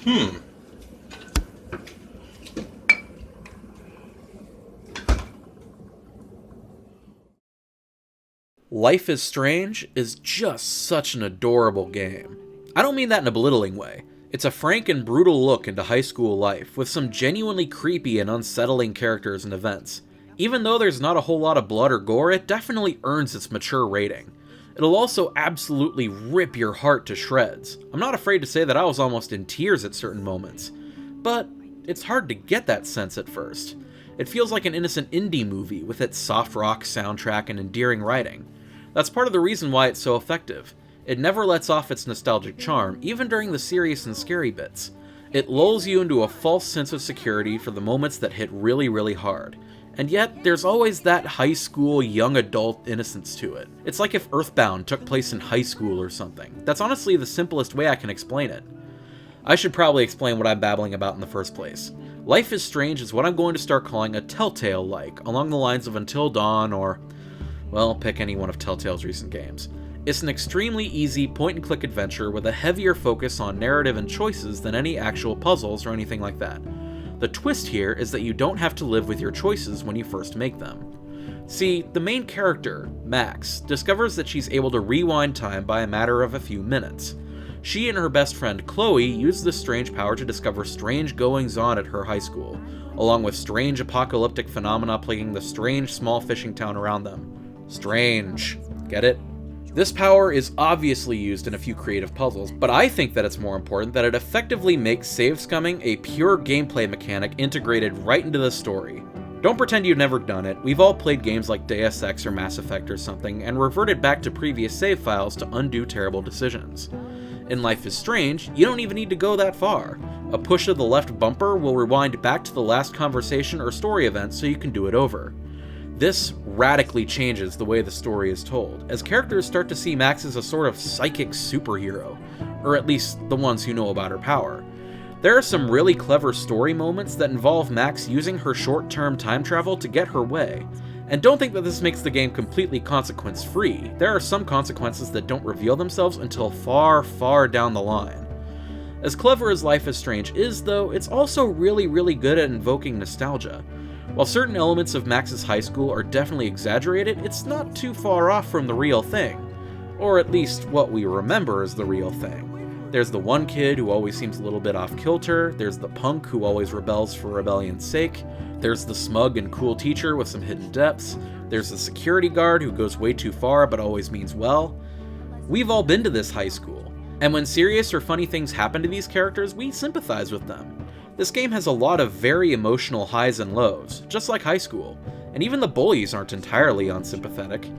Hmm. Life is Strange is just such an adorable game. I don't mean that in a belittling way. It's a frank and brutal look into high school life, with some genuinely creepy and unsettling characters and events. Even though there's not a whole lot of blood or gore, it definitely earns its mature rating. It'll also absolutely rip your heart to shreds. I'm not afraid to say that I was almost in tears at certain moments. But it's hard to get that sense at first. It feels like an innocent indie movie with its soft rock soundtrack and endearing writing. That's part of the reason why it's so effective. It never lets off its nostalgic charm, even during the serious and scary bits. It lulls you into a false sense of security for the moments that hit really, really hard. And yet, there's always that high school, young adult innocence to it. It's like if Earthbound took place in high school or something. That's honestly the simplest way I can explain it. I should probably explain what I'm babbling about in the first place. Life is Strange is what I'm going to start calling a Telltale-like, along the lines of Until Dawn or, well, pick any one of Telltale's recent games. It's an extremely easy point-and-click adventure with a heavier focus on narrative and choices than any actual puzzles or anything like that. The twist here is that you don't have to live with your choices when you first make them. See, the main character, Max, discovers that she's able to rewind time by a matter of a few minutes. She and her best friend Chloe use this strange power to discover strange goings-on at her high school, along with strange apocalyptic phenomena plaguing the strange small fishing town around them. Strange. Get it? This power is obviously used in a few creative puzzles, but I think that it's more important that it effectively makes save scumming a pure gameplay mechanic integrated right into the story. Don't pretend you've never done it. We've all played games like Deus Ex or Mass Effect or something and reverted back to previous save files to undo terrible decisions. In Life is Strange, you don't even need to go that far. A push of the left bumper will rewind back to the last conversation or story event so you can do it over. This radically changes the way the story is told, as characters start to see Max as a sort of psychic superhero, or at least the ones who know about her power. There are some really clever story moments that involve Max using her short-term time travel to get her way. And don't think that this makes the game completely consequence-free. There are some consequences that don't reveal themselves until far, far down the line. As clever as Life is Strange is, though, it's also really, really good at invoking nostalgia. While certain elements of Max's high school are definitely exaggerated, it's not too far off from the real thing. Or at least what we remember as the real thing. There's the one kid who always seems a little bit off-kilter, there's the punk who always rebels for rebellion's sake, there's the smug and cool teacher with some hidden depths, there's the security guard who goes way too far but always means well. We've all been to this high school, and when serious or funny things happen to these characters, we sympathize with them. This game has a lot of very emotional highs and lows, just like high school, and even the bullies aren't entirely unsympathetic.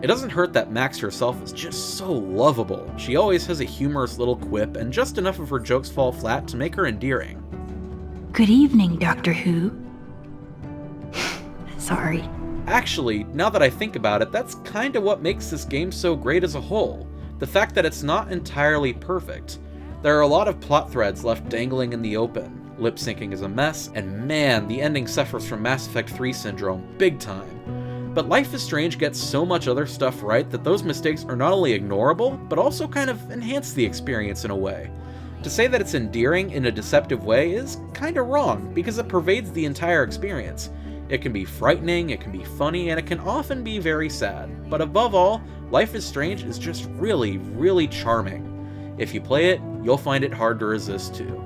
It doesn't hurt that Max herself is just so lovable. She always has a humorous little quip, and just enough of her jokes fall flat to make her endearing. Good evening, Doctor Who. Sorry. Actually, now that I think about it, that's kinda what makes this game so great as a whole. The fact that it's not entirely perfect. There are a lot of plot threads left dangling in the open. Lip syncing is a mess, and man, the ending suffers from Mass Effect 3 syndrome big time. But Life is Strange gets so much other stuff right that those mistakes are not only ignorable, but also kind of enhance the experience in a way. To say that it's endearing in a deceptive way is kinda wrong, because it pervades the entire experience. It can be frightening, it can be funny, and it can often be very sad. But above all, Life is Strange is just really, really charming. If you play it, you'll find it hard to resist too.